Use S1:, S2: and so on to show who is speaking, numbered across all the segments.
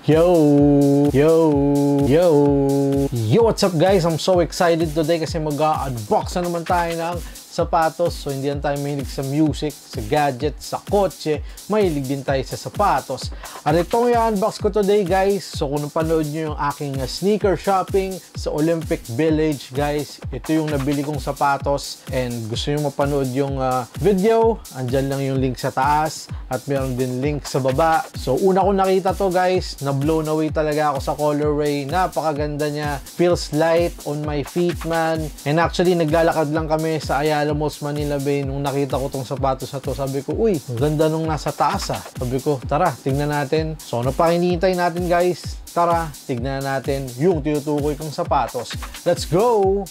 S1: Yo! What's up guys? I'm so excited today kasi mag-unbox na naman tayo ng sapatos. So hindi lang tayo mahilig sa music, sa gadget, sa kotse, mahilig din tayo sa sapatos. At itong i-unbox ko today guys, so kung napanood nyo yung aking sneaker shopping sa Olympic Village guys, ito yung nabili kong sapatos, and gusto nyo mapanood yung video, andyan lang yung link sa taas at meron din link sa baba. So una ko nakita to guys, na blown away talaga ako sa colorway, napakaganda niya, feels light on my feet man. And actually naglalakad lang kami sa Ayala Malls, Manila Bay nung nakita ko tong sapatos na to. Sabi ko, uy, ang ganda nung nasa taas ah. Sabi ko, tara, tingnan natin. So ano pa hinihintay natin guys? Tara, tignan natin yung tinutukoy kong sapatos. Let's go!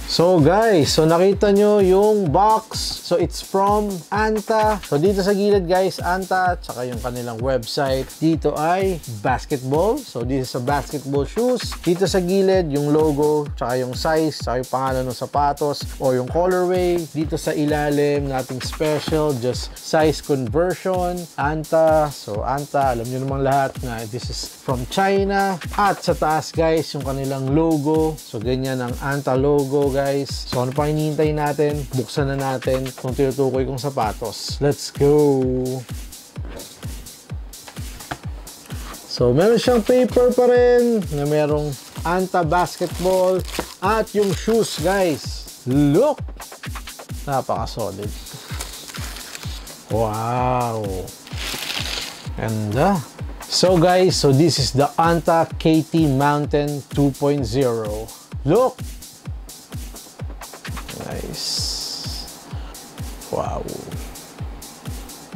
S1: So guys, so nakita nyo yung box. So it's from Anta. So dito sa gilid guys, Anta, tsaka yung kanilang website. Dito ay basketball. So dito sa basketball shoes. Dito sa gilid yung logo, tsaka yung size, tsaka yung pangalan ng sapatos o yung colorway. Dito sa ilalim, nothing special, just size conversion. Anta. So Anta, alam nyo namang lahat na this is from China. At sa taas guys, yung kanilang logo. So ganyan ang Anta logo guys. So ano pa hinihintay natin? Buksan na natin kung tinutukoy kong sapatos. Let's go! So meron siyang paper pa rin na merong Anta basketball at yung shoes guys. Look! Napaka-solid. Wow! Ganda! So guys, so this is the Anta KT Mountain 2.0. Look! Nice. Wow.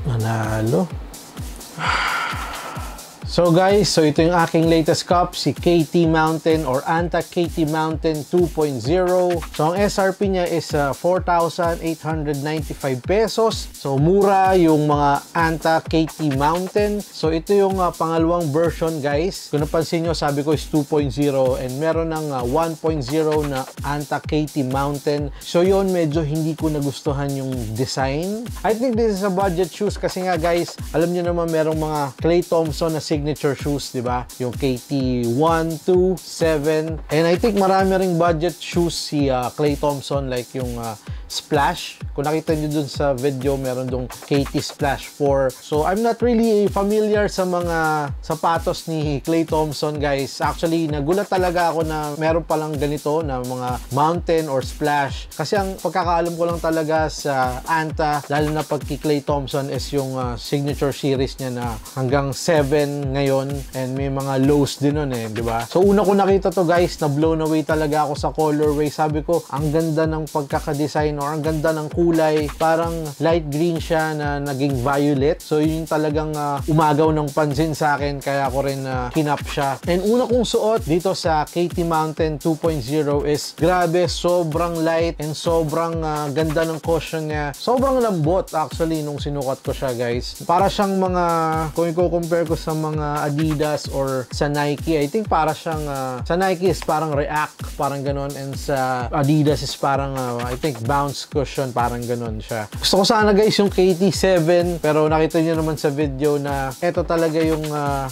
S1: Manalo. So guys, so ito yung aking latest cup, si KT Mountain or Anta KT Mountain 2.0. So ang SRP niya is 4,895 pesos. So mura yung mga Anta KT Mountain. So ito yung pangalawang version guys. Kung napansin nyo, sabi ko is 2.0 and meron ng 1.0 na Anta KT Mountain. So yun, medyo hindi ko nagustuhan yung design. I think this is a budget shoes kasi nga guys, alam nyo naman merong mga Klay Thompson na signature shoes, di ba? Yung KT 1, 2, 7. And I think marami ring budget shoes si Klay Thompson, like yung Splash. Kung nakita nyo dun sa video, meron dong KT Splash 4. So I'm not really familiar sa mga sapatos ni Klay Thompson guys. Actually, nagulat talaga ako na meron palang ganito na mga mountain or splash. Kasi ang pagkakaalam ko lang talaga sa Anta, lalo na pag kay Klay Thompson, is yung signature series niya na hanggang 7 ngayon, and may mga lows din nun eh, di ba? So una ko nakita to guys, na blown away talaga ako sa colorway. Sabi ko, ang ganda ng pagkakadesign or ang ganda ng kulay, parang light green siya na naging violet. So yun talagang umagaw ng pansin sa akin, kaya ko rin kinap siya. And una kong suot dito sa KT Mountain 2.0 is grabe, sobrang light and sobrang ganda ng cushion niya. Sobrang lambot actually nung sinukat ko siya guys. Para siyang mga, kung i-compare ko sa mga Adidas or sa Nike, I think para siyang sa Nike is parang React, parang ganon, and sa Adidas is parang I think Bounce cushion, parang ganon siya. Gusto ko sana guys yung KT7, pero nakita niyo naman sa video na eto talaga yung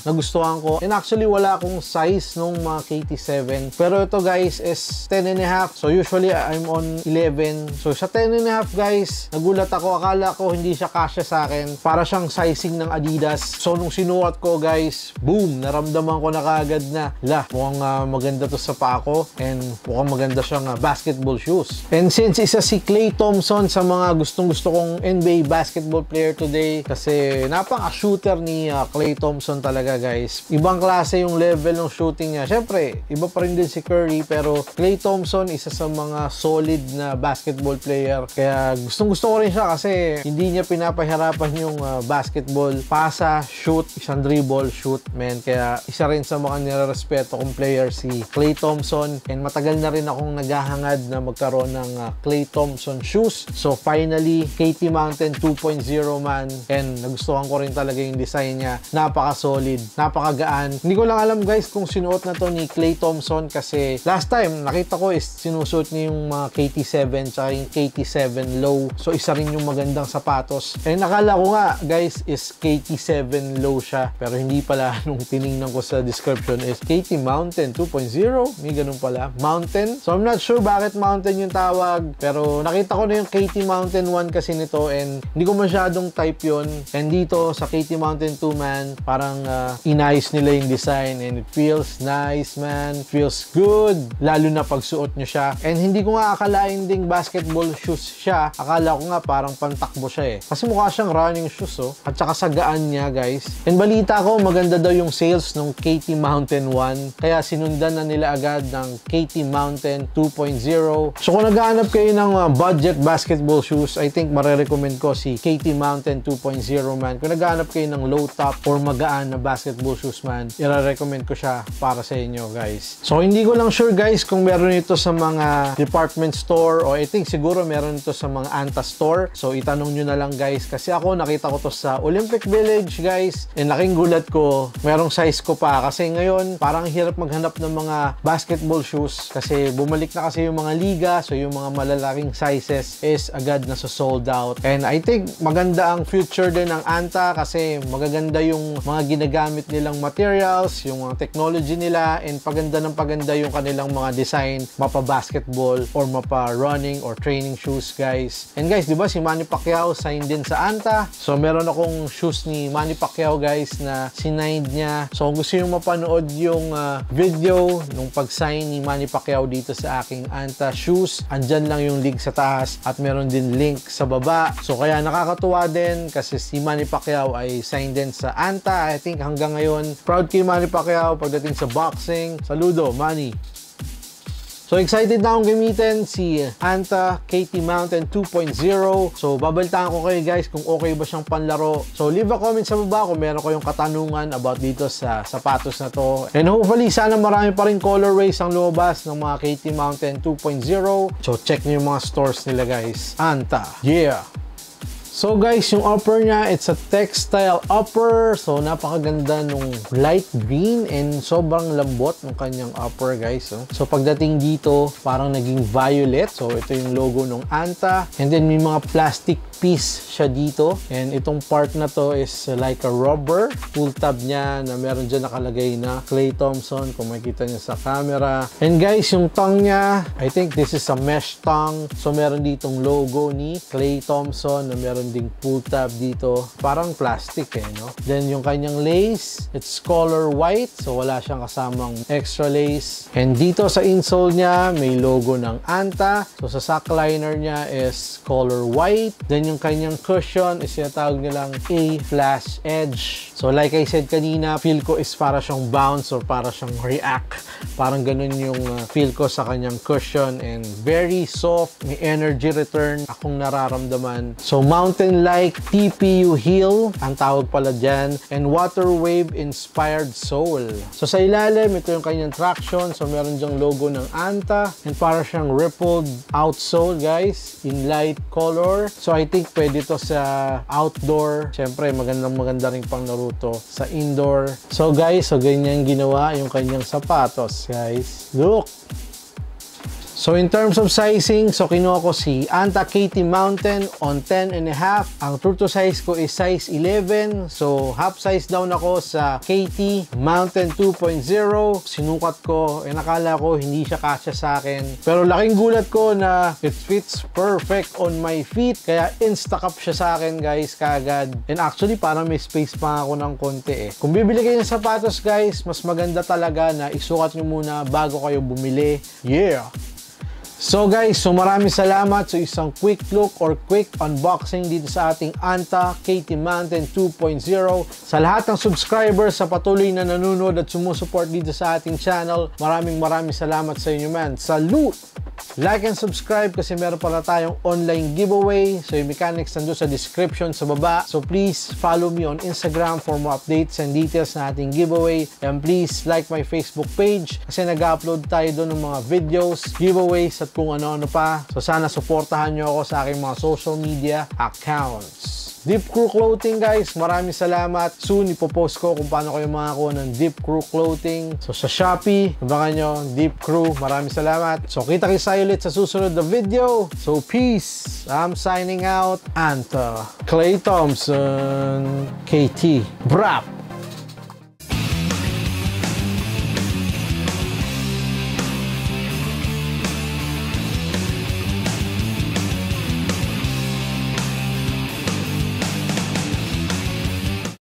S1: nagustuhan ko. And actually wala akong size nung mga KT7, pero ito guys is 10.5. So usually I'm on 11. So sa 10.5 guys, nagulat ako, akala ko hindi siya kasya sa akin. Para siyang sizing ng Adidas. So nung sinuot ko guys, boom, naramdaman ko na kaagad na mukhang maganda to sa paa ko, and mukhang maganda siyang basketball shoes. And since isa si Klay Thompson sa mga gustong-gusto kong NBA basketball player today, kasi napaka-shooter ni Klay Thompson talaga guys. Ibang klase yung level ng shooting niya. Syempre, iba pa rin din si Curry, pero Klay Thompson isa sa mga solid na basketball player. Kaya gustong-gusto ko rin siya kasi hindi niya pinapahirapan yung basketball. Pasa, shoot, isang dribble, shoot, man. Kaya isa rin sa mga nirerespeto kong player si Klay Thompson, and matagal na rin akong naghahangad na magkaroon ng Klay Thompson Thompson shoes. So finally, KT Mountain 2.0 man, and nagustuhan ko rin talaga yung design niya. Napaka-solid, napakagaan. Hindi ko lang alam guys kung sinuot na to ni Klay Thompson kasi last time nakita ko is sinusuot niya yung mga KT7 tsaka yung KT7 low. So isa rin yung magandang sapatos. And nakala ko nga guys is KT7 low siya, pero hindi pala. Nung tiningnan ko sa description is KT Mountain 2.0. May ganun pala, Mountain. So I'm not sure bakit Mountain yung tawag, pero nakita ko na yung KT Mountain 1 kasi nito and hindi ko masyadong type yun. And dito sa KT Mountain 2 man, parang inayos nila yung design and it feels nice man, feels good, lalo na pag suot nyo siya. And hindi ko nga akalain ding basketball shoes siya, akala ko nga parang pantakbo siya eh, kasi mukha siyang running shoes oh, at saka sa gaan niya guys. And balita ko maganda daw yung sales ng KT Mountain 1, kaya sinundan na nila agad ng KT Mountain 2.0. So kung naghahanap kayo ng budget basketball shoes, I think marirecommend ko si KT Mountain 2.0 man. Kung naghahanap kayo ng low top or magaan na basketball shoes man, i-recommend ko siya para sa inyo guys. So hindi ko lang sure guys kung meron ito sa mga department store o I think siguro meron ito sa mga Anta store. So itanong nyo na lang guys, kasi ako nakita ko to sa Olympic Village guys and laking gulat ko, merong size ko pa kasi ngayon parang hirap maghanap ng mga basketball shoes kasi bumalik na kasi yung mga liga, so yung mga malalaking sizes is agad na sold out. And I think maganda ang future din ng Anta kasi magaganda yung mga ginagamit nilang materials, yung mga technology nila, and paganda ng paganda yung kanilang mga design, mapa basketball or mapa running or training shoes guys. And guys, di ba si Manny Pacquiao signed din sa Anta? So meron akong shoes ni Manny Pacquiao guys na sinigned niya. So kung gusto yung mapanood yung video nung pag-sign ni Manny Pacquiao dito sa aking Anta shoes, andyan lang yung link sa taas at meron din link sa baba. So kaya nakakatuwa din kasi si Manny Pacquiao ay signed din sa Anta. I think hanggang ngayon, proud kay Manny Pacquiao pagdating sa boxing. Saludo, Manny! So excited na akong gamitin si Anta KT Mountain 2.0. So babalitaan ko kayo guys kung okay ba siyang panlaro. So leave a comment sa baba kung meron kayong katanungan about dito sa sapatos na to. And hopefully sana marami pa rin colorways ang lumabas ng mga KT Mountain 2.0. So check nyo yung mga stores nila guys. Anta, yeah! So guys, yung upper niya, it's a textile upper. So napakaganda nung light green and sobrang lambot ng kanyang upper guys. So pagdating dito, parang naging violet. So ito yung logo ng Anta. And then may mga plastic piece siya dito. And itong part na to is like a rubber. Full tab niya na meron dyan nakalagay na Klay Thompson kung makikita niyo sa camera. And guys, yung tongue niya, I think this is a mesh tongue. So meron ditong logo ni Klay Thompson na meron ding pull tab dito. Parang plastic eh, no? Then yung kanyang lace, it's color white. So wala siyang kasamang extra lace. And dito sa insole niya, may logo ng Anta. So sa sock liner niya is color white. Then yung kanyang cushion is tinatawag nilang A-Flash Edge. So like I said kanina, feel ko is para siyang bounce or para siyang react. Parang ganun yung feel ko sa kanyang cushion and very soft, may energy return akong nararamdaman. So mountain-like TPU heel, ang tawag pala dyan, and water wave inspired sole. So sa ilalim, ito yung kanyang traction. So meron dyang logo ng Anta and para siyang rippled outsole guys in light color. So I think pwede to sa outdoor. Siyempre maganda rin pang naruto sa indoor. So guys, so ganyan ginawa yung kanyang sapatos guys. Look! So in terms of sizing, so kinuha ko si Anta KT Mountain on 10.5. Ang true to size ko is size 11. So half size down ako sa KT Mountain 2.0. Sinukat ko, nakala ko hindi siya kasya sa akin. Pero laking gulat ko na it fits perfect on my feet. Kaya insta-cup siya sa akin guys kaagad. And actually parang may space pa ako ng konti eh. Kung bibili kayo ng sapatos guys, mas maganda talaga na isukat nyo muna bago kayo bumili. Yeah! So guys, so maraming salamat sa isang quick look or quick unboxing dito sa ating Anta KT Mountain 2.0. Sa lahat ng subscribers sa patuloy na nanonood at sumusuport dito sa ating channel, maraming salamat sa inyo man. Salute! Like and subscribe kasi meron pala tayong online giveaway. So yung mechanics nandun sa description sa baba. So please follow me on Instagram for more updates and details na ating giveaway. And please like my Facebook page kasi nag-upload tayo doon ng mga videos, giveaways at kung ano-ano pa. So sana supportahan nyo ako sa aking mga social media accounts. Deep Crew Clothing guys, maraming salamat. Soon ipopost ko kung paano kayo makakuha ng Deep Crew Clothing. So sa Shopee, abangan nyo, Deep Crew, maraming salamat. So kita-kits tayo ulit sa susunod na video. So peace, I'm signing out. And Clay Thompson, KT, Brap!